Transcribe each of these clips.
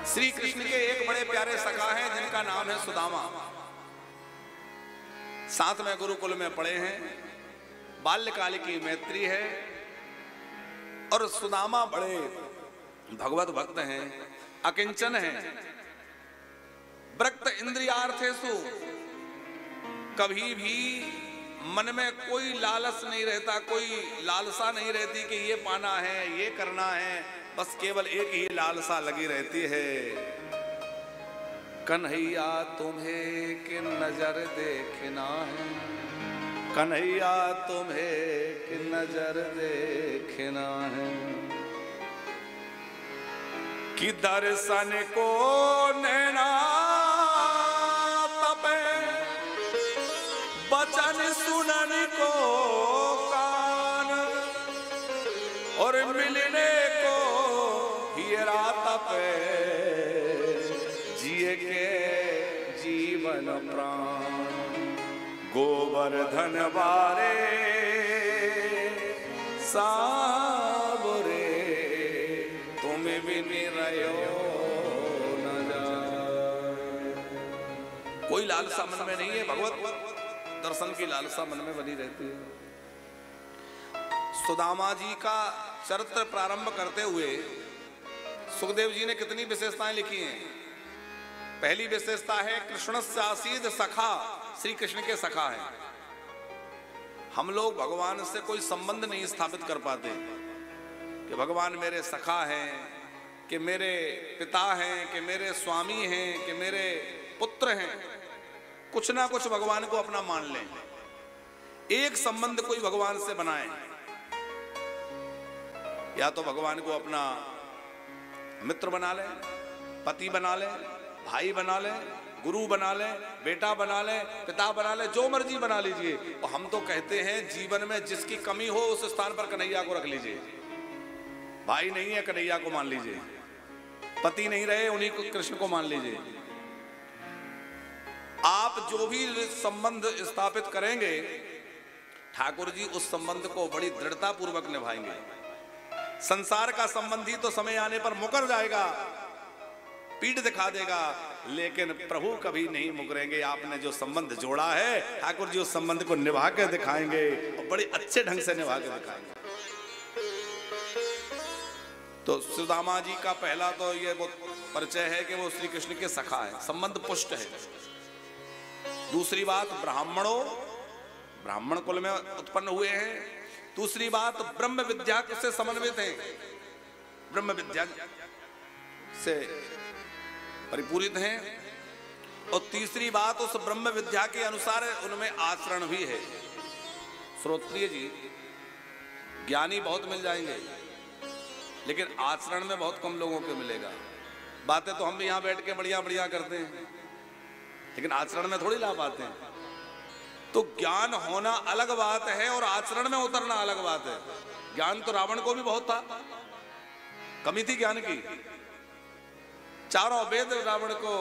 श्री कृष्ण के एक बड़े प्यारे सखा हैं जिनका नाम है सुदामा। साथ में गुरुकुल में पढ़े हैं, बाल्यकाल की मैत्री है। और सुदामा बड़े भगवत भक्त हैं, अकिंचन हैं। वृक्त इंद्रियार्थेषु, कभी भी मन में कोई लालच नहीं रहता, कोई लालसा नहीं रहती कि ये पाना है, ये करना है। बस केवल एक ही लालसा लगी रहती है, कन्हैया तुम्हें कि नजर देखना है, कन्हैया तुम्हें कि नजर देखना है। कि दर्शन को नैना तपे, वचन सुनन को कान, और मिलने को हीरा तपे, जिए के जीवन प्राण। गोवर्धन बारे साबरे, तुम बिन रहो न जाए। कोई लालसा मन में नहीं है, भगवत दर्शन की लालसा मन में बनी रहती है। सुदामा जी का चरित्र प्रारंभ करते हुए सुखदेव जी ने कितनी विशेषताएं लिखी हैं। पहली विशेषता है कृष्णस्यासीद सखा, श्री कृष्ण के सखा हैं। हम लोग भगवान से कोई संबंध नहीं स्थापित कर पाते कि भगवान मेरे सखा हैं, कि मेरे पिता हैं, कि मेरे स्वामी हैं, कि मेरे पुत्र हैं। कुछ ना कुछ भगवान को अपना मान लें, एक संबंध कोई भगवान से बनाए। या तो भगवान को अपना मित्र बना ले, पति बना ले, भाई बना ले, गुरु बना ले, बेटा बना ले, पिता बना ले, जो मर्जी बना लीजिए। और हम तो कहते हैं जीवन में जिसकी कमी हो उस स्थान पर कन्हैया को रख लीजिए। भाई नहीं है, कन्हैया को मान लीजिए। पति नहीं रहे, उन्हीं को, कृष्ण को मान लीजिए। आप जो भी संबंध स्थापित करेंगे, ठाकुर जी उस संबंध को बड़ी दृढ़ता पूर्वक निभाएंगे। संसार का संबंधी तो समय आने पर मुकर जाएगा, पीठ दिखा देगा, लेकिन प्रभु कभी नहीं मुकरेंगे। आपने जो संबंध जोड़ा है, ठाकुर जी उस संबंध को निभा के दिखाएंगे, और बड़े अच्छे ढंग से निभा के दिखाएंगे। तो सुदामा जी का पहला तो ये वो परिचय है कि वो श्री कृष्ण के सखा है, संबंध पुष्ट है। दूसरी बात, ब्राह्मण कुल में उत्पन्न हुए हैं। दूसरी बात, ब्रह्म विद्या से समन्वित हैं, ब्रह्म विद्या से परिपूरित हैं। और तीसरी बात, उस ब्रह्म विद्या के अनुसार उनमें आचरण भी है। श्रोत्रिय जी ज्ञानी बहुत मिल जाएंगे, लेकिन आचरण में बहुत कम लोगों को मिलेगा। बातें तो हम भी यहां बैठ के बढ़िया बढ़िया करते हैं, लेकिन आचरण में थोड़ी ला पाते हैं। तो ज्ञान होना अलग बात है और आचरण में उतरना अलग बात है। ज्ञान तो रावण को भी बहुत था, कमी थी ज्ञान की। चारों वेद रावण को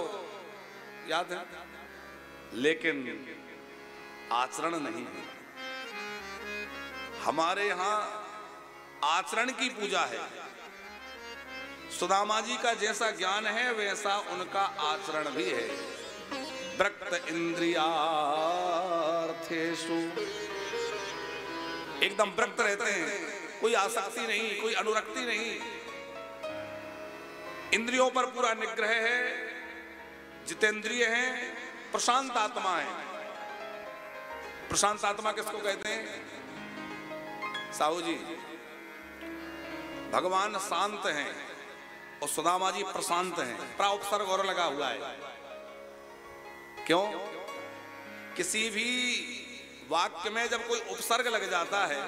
याद है, लेकिन आचरण नहीं है। हमारे यहां आचरण की पूजा है। सुदामा जी का जैसा ज्ञान है वैसा उनका आचरण भी है। वृक्त इंद्रियार्थेषु, एकदम वृक्त रहते हैं, कोई आसक्ति नहीं, कोई अनुरक्ति नहीं। इंद्रियों पर पूरा निग्रह है, जितेंद्रिय हैं, प्रशांत आत्मा है। प्रशांत आत्मा किसको कहते हैं साहू जी? भगवान शांत हैं और सुदामा जी प्रशांत हैं। प्राउपसर्ग और लगा हुआ है। क्यों? किसी भी वाक्य में जब कोई उपसर्ग लग जाता है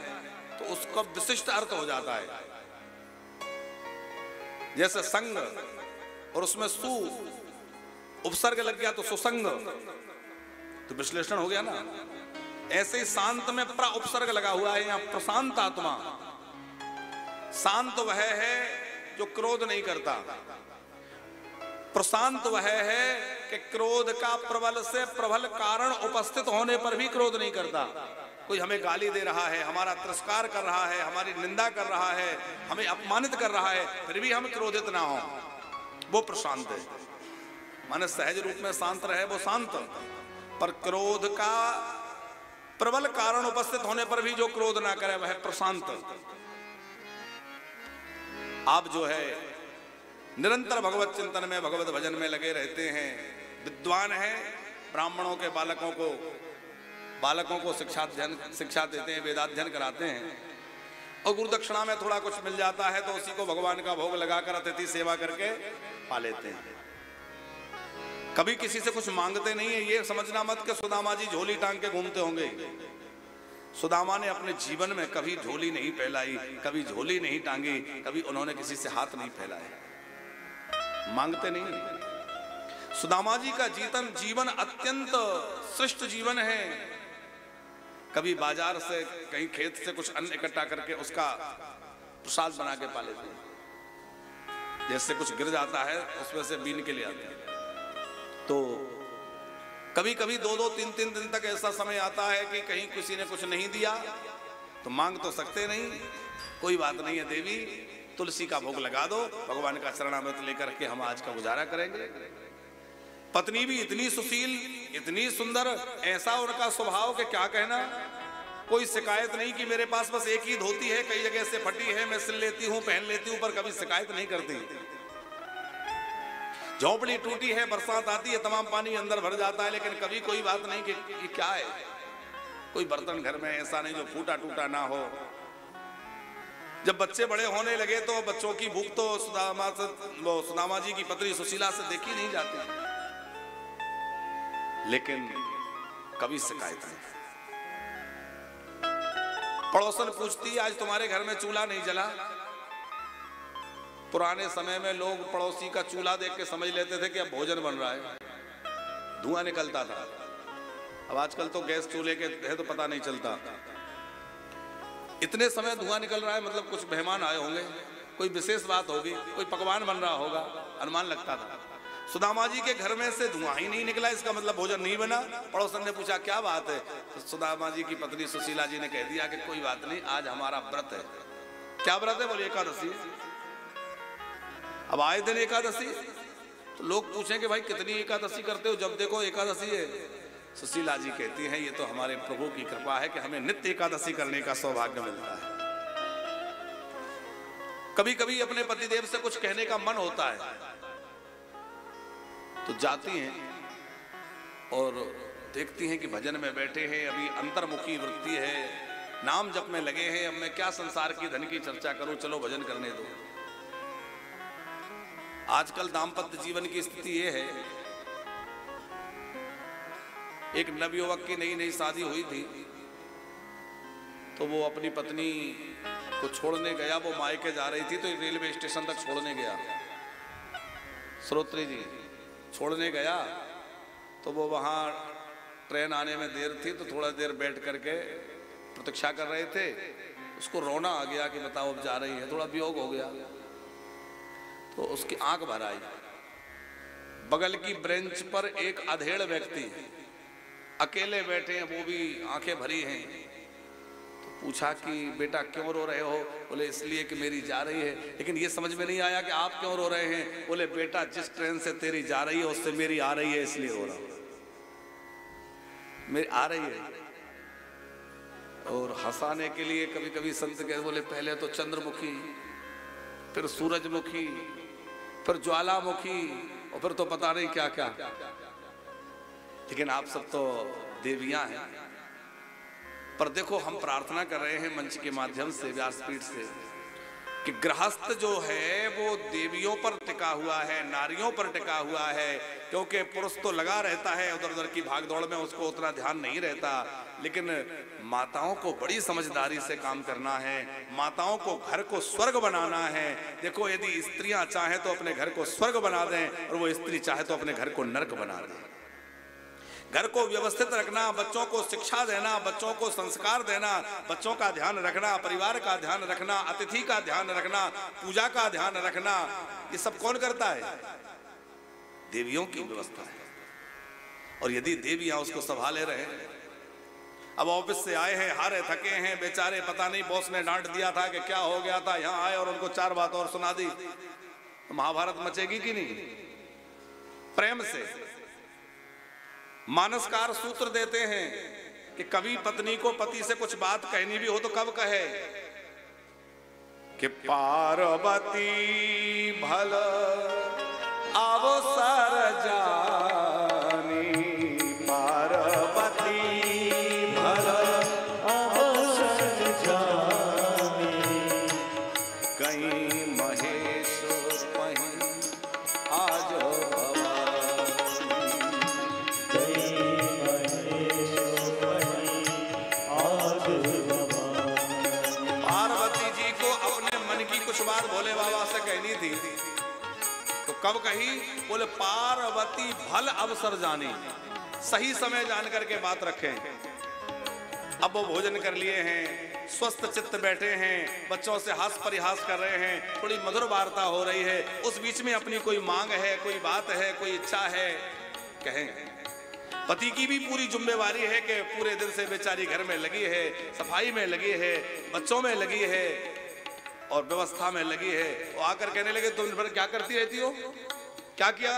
तो उसका विशिष्ट अर्थ हो जाता है। जैसे संग और उसमें सु उपसर्ग लग गया तो सुसंग, तो विश्लेषण हो गया ना। ऐसे ही शांत में प्र उपसर्ग लगा हुआ है, यहाँ प्रशांत आत्मा। शांत वह है जो क्रोध नहीं करता, प्रशांत वह है कि क्रोध का प्रबल से प्रबल कारण उपस्थित होने पर भी क्रोध नहीं करता। कोई हमें गाली दे रहा है, हमारा तिरस्कार कर रहा है, हमारी निंदा कर रहा है, हमें अपमानित कर रहा है, फिर भी हम क्रोधित ना हो। वो प्रशांत है। माने सहज रूप में शांत रहे वो शांत, पर क्रोध का प्रबल कारण उपस्थित होने पर भी जो क्रोध ना करे वह प्रशांत। आप जो है निरंतर भगवत चिंतन में भगवत भजन में लगे रहते हैं, विद्वान हैं, ब्राह्मणों के बालकों को शिक्षा देते हैं, वेदाध्ययन कराते हैं, और गुरु दक्षिणा में थोड़ा कुछ मिल जाता है तो उसी को भगवान का भोग लगाकर अतिथि सेवा करके पा लेते हैं। कभी किसी से कुछ मांगते नहीं है। ये समझना मत कि सुदामा जी झोली टांग के घूमते होंगे। सुदामा ने अपने जीवन में कभी झोली नहीं फैलाई, कभी झोली नहीं टांगी, कभी उन्होंने किसी से हाथ नहीं फैलाए, मांगते नहीं। सुदामा जी का जीवन अत्यंत श्रेष्ठ जीवन है। कभी बाजार से कहीं खेत से कुछ अन्न इकट्ठा करके उसका प्रसाद बना के पा लेते हैं। जैसे कुछ गिर जाता है उसमें से बीन के ले आते हैं। तो कभी कभी 2-2, 3-3 दिन तक ऐसा समय आता है कि कहीं किसी ने कुछ नहीं दिया तो मांग तो सकते नहीं, कोई बात नहीं है देवी, तुलसी का भोग लगा दो, भगवान का चरणामृत लेकर के हम आज का गुजारा करेंगे। पत्नी भी इतनी सुशील, इतनी सुंदर, ऐसा उनका स्वभाव कि क्या कहना। कोई शिकायत नहीं कि मेरे पास बस एक ही धोती है, कई जगह से फटी है, मैं सिल लेती हूं, पहन लेती हूं, पर कभी शिकायत नहीं करती। झोपड़ी टूटी है, बरसात आती है, तमाम पानी अंदर भर जाता है, लेकिन कभी कोई बात नहीं कि क्या है। कोई बर्तन घर में ऐसा नहीं जो फूटा टूटा ना हो। जब बच्चे बड़े होने लगे तो बच्चों की भूख तो सुदामा जी की पत्नी सुशीला से देखी नहीं जाती, लेकिन कभी शिकायत नहीं। पड़ोसन पूछती आज तुम्हारे घर में चूल्हा नहीं जला। पुराने समय में लोग पड़ोसी का चूल्हा देख के समझ लेते थे कि अब भोजन बन रहा है, धुआं निकलता था। अब आजकल तो गैस चूल्हे के है तो पता नहीं चलता। इतने समय धुआं निकल रहा है मतलब कुछ मेहमान आए होंगे, कोई विशेष बात होगी, कोई पकवान बन रहा होगा, अनुमान लगता था। सुदामा जी के घर में से धुआं ही नहीं निकला, इसका मतलब भोजन नहीं बना। पड़ोसन ने पूछा क्या बात है, तो सुदामा जी की पत्नी सुशीला जी ने कह दिया कि कोई बात नहीं, आज हमारा व्रत है। क्या व्रत है? बोले एकादशी। अब आए दिन एकादशी, तो लोग पूछें कि भाई कितनी एकादशी करते हो? जब देखो एकादशी है। सुशीला जी कहती हैं ये तो हमारे प्रभु की कृपा है कि हमें नित्य एकादशी करने का सौभाग्य मिलता है। कभी कभी अपने पतिदेव से कुछ कहने का मन होता है तो जाती हैं और देखती हैं कि भजन में बैठे हैं, अभी अंतर्मुखी वृत्ति है, नाम जप में लगे हैं, अब मैं क्या संसार की धन की चर्चा करूं, चलो भजन करने दो। आजकल दाम्पत्य जीवन की स्थिति ये है, एक नवयुवक की नई शादी हुई थी तो वो अपनी पत्नी को छोड़ने गया, वो मायके जा रही थी तो रेलवे स्टेशन तक छोड़ने गया। श्रोत्री जी छोड़ने गया तो वो वहाँ ट्रेन आने में देर थी तो थोड़ा देर बैठ करके प्रतीक्षा कर रहे थे। उसको रोना आ गया कि बताओ अब जा रही है, थोड़ा वियोग हो गया तो उसकी आंख भर आई। बगल की ब्रेंच पर एक अधेड़ व्यक्ति अकेले बैठे हैं, वो भी आंखें भरी हैं। तो पूछा कि बेटा क्यों रो रहे हो? बोले इसलिए कि मेरी जा रही है। लेकिन ये समझ में नहीं आया कि आप क्यों रो रहे हैं? बोले बेटा जिस ट्रेन से तेरी जा रही है उससे मेरी आ रही है इसलिए रो रहा हूं, मेरी आ रही है। और हंसाने के लिए कभी कभी संत कह बोले पहले तो चंद्रमुखी, फिर सूरजमुखी, फिर ज्वालामुखी, और फिर तो पता नहीं क्या क्या। लेकिन आप सब तो देवियां हैं। पर देखो हम प्रार्थना कर रहे हैं मंच के माध्यम से, व्यासपीठ से, कि गृहस्थ जो है वो देवियों पर टिका हुआ है, नारियों पर टिका हुआ है। क्योंकि पुरुष तो लगा रहता है उधर उधर की भागदौड़ में, उसको उतना ध्यान नहीं रहता। लेकिन माताओं को बड़ी समझदारी से काम करना है, माताओं को घर को स्वर्ग बनाना है। देखो यदि स्त्रियां चाहें तो अपने घर को स्वर्ग बना दें, और वो स्त्री चाहे तो अपने घर को नरक बना दें। घर को व्यवस्थित रखना, बच्चों को शिक्षा देना, बच्चों को संस्कार देना, बच्चों का ध्यान रखना, परिवार का ध्यान रखना, अतिथि का ध्यान रखना, पूजा का ध्यान रखना, ये सब कौन करता है? देवियों की व्यवस्था है। और यदि देवियां उसको संभाले रहे, अब ऑफिस से आए हैं, हारे थके हैं बेचारे, पता नहीं बॉस ने डांट दिया था कि क्या हो गया था, यहाँ आए और उनको 4 बात और सुना दी। तो महाभारत मचेगी कि नहीं? प्रेम से मानसकार सूत्र देते हैं कि कभी पत्नी को पति से कुछ बात कहनी भी हो तो कब कहे कि पार्वती भल अवसर जानी, पार्वती भल अवसर जानी, कहीं महेश कहीं आज बात भोले बाबा से कहनी थी तो कब कही? बोले पार्वती भल अवसर जानी, सही समय जान करके बात रखें। अब वो भोजन कर लिए हैं, स्वस्थ चित्त बैठे हैं, बच्चों से हास परिहास कर रहे हैं, थोड़ी मधुर वार्ता हो रही है, उस बीच में अपनी कोई मांग है, कोई बात है, कोई इच्छा है, कहें। पति की भी पूरी जिम्मेवारी है कि पूरे दिन से बेचारी घर में लगी है, सफाई में लगी है, बच्चों में लगी है और व्यवस्था में लगी है। वो आकर कहने लगे तुम दिन भर क्या करती रहती हो, क्या किया?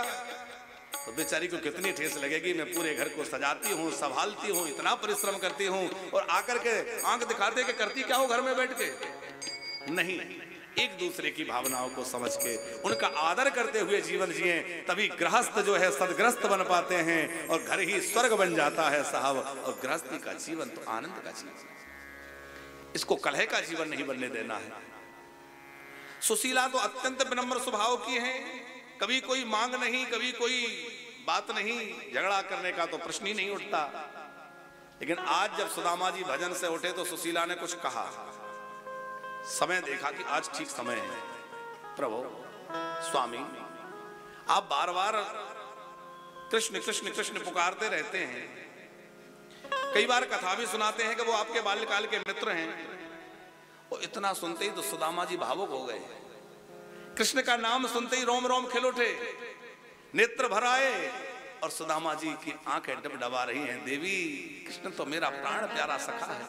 तो बेचारी को कितनी ठेस लगेगी, मैं पूरे घर को सजाती हूँ, संभालती हूँ, इतना परिश्रम करती हूँ, और आकर के आंख दिखाते कि करती क्या हो घर में बैठ के? नहीं, एक दूसरे की भावनाओं को समझ के उनका आदर करते हुए जीवन जिए, तभी गृहस्थ जो है सदग्रस्त बन पाते हैं और घर ही स्वर्ग बन जाता है साहब। और गृहस्थी का जीवन तो आनंद का जीवन, इसको कलह का जीवन नहीं बनने देना है। सुशीला तो अत्यंत विनम्र स्वभाव की हैं, कभी कोई मांग नहीं, कभी कोई बात नहीं, झगड़ा करने का तो प्रश्न ही नहीं उठता। लेकिन आज जब सुदामा जी भजन से उठे तो सुशीला ने कुछ कहा, समय देखा कि आज ठीक समय है। प्रभु स्वामी आप बार बार कृष्ण कृष्ण कृष्ण पुकारते रहते हैं, कई बार कथा भी सुनाते हैं कि वो आपके बाल्यकाल के मित्र हैं। और इतना सुनते ही तो सुदामा जी भावुक हो गए, कृष्ण का नाम सुनते ही रोम रोम खिल उठे, नेत्र भर आए और सुदामा जी की आंखें डबडबा रही हैं। देवी कृष्ण तो मेरा प्राण प्यारा सखा है।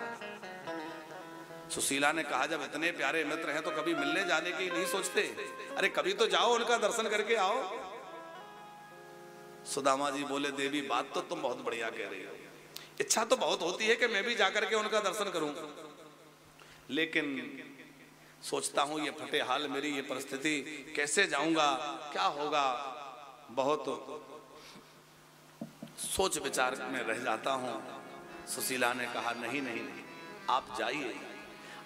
सुशीला ने कहा जब इतने प्यारे मित्र हैं तो कभी मिलने जाने की नहीं सोचते? अरे कभी तो जाओ, उनका दर्शन करके आओ। सुदामा जी बोले देवी बात तो तुम बहुत बढ़िया कह रही हो, इच्छा तो बहुत होती है कि मैं भी जाकर के उनका दर्शन करूं, लेकिन सोचता हूं ये फटे हाल मेरी ये परिस्थिति, कैसे जाऊंगा, क्या होगा, बहुत सोच विचार में रह जाता हूं। सुशीला ने कहा नहीं नहीं आप जाइए,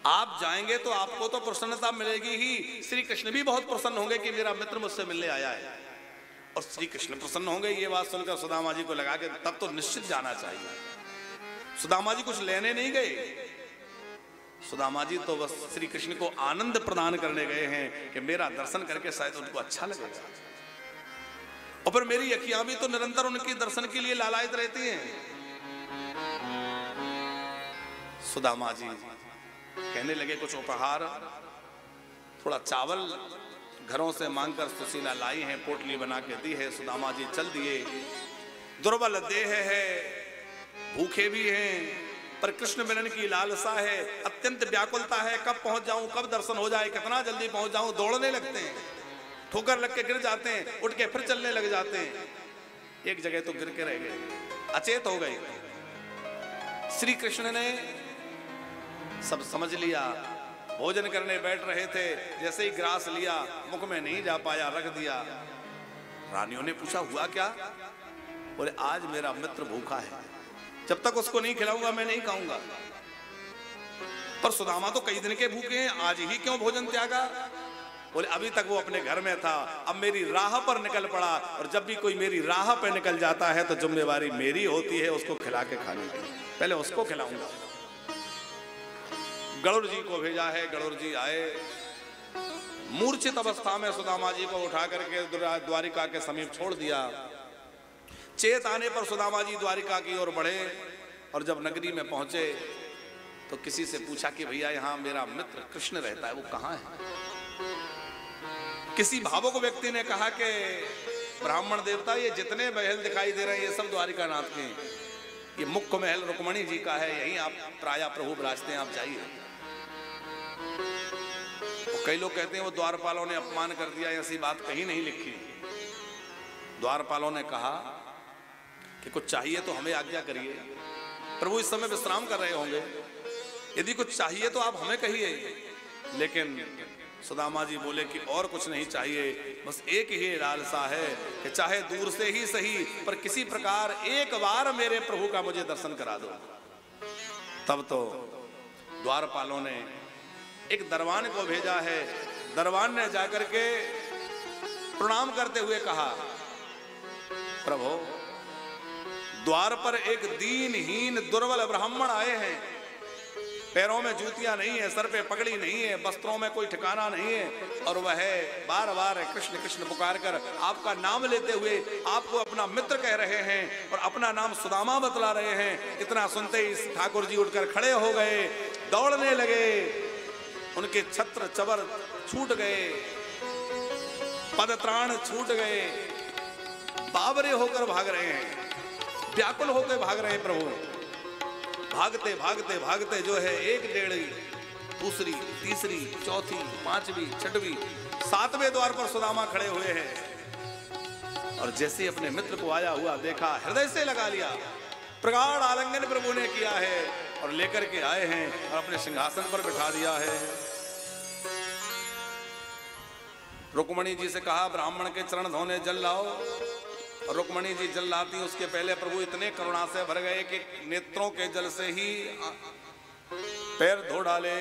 आप जाएंगे तो आपको तो प्रसन्नता मिलेगी ही, श्री कृष्ण भी बहुत प्रसन्न होंगे कि मेरा मित्र मुझसे मिलने आया है, और श्री कृष्ण प्रसन्न होंगे। ये बात सुनकर सुदामा जी को लगा कि तब तो निश्चित जाना चाहिए। सुदामा जी कुछ लेने नहीं गए, सुदामा जी तो बस श्री कृष्ण को आनंद प्रदान करने गए हैं कि मेरा दर्शन करके शायद उनको अच्छा लगेगा, और फिर मेरी अखियां भी तो निरंतर उनके दर्शन के लिए लालायित रहती हैं। सुदामा जी कहने लगे कुछ उपहार, थोड़ा चावल घरों से मांगकर सुशीला लाई है, पोटली बना के दी है। सुदामा जी चल दिए, दुर्बल देह है, भूखे भी हैं, पर कृष्ण मिलन की लालसा है, अत्यंत व्याकुलता है, कब पहुंच जाऊं, कब दर्शन हो जाए, कितना जल्दी पहुंच जाऊं। दौड़ने लगते हैं, ठोकर लग के गिर जाते हैं, उठ के फिर चलने लग जाते हैं। एक जगह तो गिर के रह गए, अचेत हो गए। श्री कृष्ण ने सब समझ लिया, भोजन करने बैठ रहे थे, जैसे ही ग्रास लिया मुख में नहीं जा पाया, रख दिया। रानियों ने पूछा हुआ क्या? बोले आज मेरा मित्र भूखा है, जब तक उसको नहीं खिलाऊंगा मैं नहीं खाऊंगा। पर सुदामा तो कई दिन के भूखे हैं, आज ही क्यों भोजन त्यागा? बोले अभी तक वो अपने घर में था, अब मेरी राह पर निकल पड़ा, और जब भी कोई मेरी राह पर निकल जाता है तो जिम्मेवारी मेरी होती है उसको खिला के खाने की, पहले उसको खिलाऊंगा। गरुड़ जी को भेजा है, गरुड़ जी आए, मूर्छित अवस्था में सुदामा जी को उठा करके द्वारिका के समीप छोड़ दिया। चेत आने पर सुदामा जी द्वारिका की ओर बढ़े, और जब नगरी में पहुंचे तो किसी से पूछा कि भैया यहाँ मेरा मित्र कृष्ण रहता है, वो कहाँ है? किसी भावुक व्यक्ति ने कहा कि ब्राह्मण देवता ये जितने महल दिखाई दे रहे हैं ये सब द्वारिका नाथ के हैं, ये मुख्य महल रुक्मणी जी का है, यहीं आप प्रायः प्रभु विराजते हैं, आप जाइए। कई लोग कहते हैं वो द्वारपालों ने अपमान कर दिया, ऐसी बात कहीं नहीं लिखी। द्वारपालों ने कहा कि कुछ चाहिए तो हमें आज्ञा करिए, प्रभु इस समय विश्राम कर रहे होंगे, यदि कुछ चाहिए तो आप हमें कहिए। लेकिन सुदामा जी बोले कि और कुछ नहीं चाहिए, बस एक ही लालसा है कि चाहे दूर से ही सही पर किसी प्रकार एक बार मेरे प्रभु का मुझे दर्शन करा दो। तब तो द्वारपालों ने एक दरबान को भेजा है। दरबान ने जाकर के प्रणाम करते हुए कहा, प्रभु द्वार पर एक दीनहीन दुर्बल ब्राह्मण आए हैं, पैरों में जूतियां नहीं है, सर पे पगड़ी नहीं है, वस्त्रों में कोई ठिकाना नहीं है, और वह बार बार कृष्ण कृष्ण पुकार कर आपका नाम लेते हुए आपको अपना मित्र कह रहे हैं और अपना नाम सुदामा बतला रहे हैं। इतना सुनते ही ठाकुर जी उठकर खड़े हो गए, दौड़ने लगे, उनके छत्र चबर छूट गए, पदत्राण छूट गए, बावरे होकर भाग रहे हैं, व्याकुल होकर भाग रहे हैं प्रभु। भागते भागते भागते जो है एक डेढ़ी, दूसरी, तीसरी, चौथी, पांचवी, छठवीं, सातवें द्वार पर सुदामा खड़े हुए हैं। और जैसे अपने मित्र को आया हुआ देखा, हृदय से लगा लिया, प्रगाढ़ आलिंगन प्रभु ने किया है और लेकर के आए हैं और अपने सिंहासन पर बिठा दिया है। रुक्मणी जी से कहा, ब्राह्मण के चरण धोने जल लाओ। रुक्मणी जी जल लाती, उसके पहले प्रभु इतने करुणा से भर गए कि नेत्रों के जल से ही पैर धो डाले।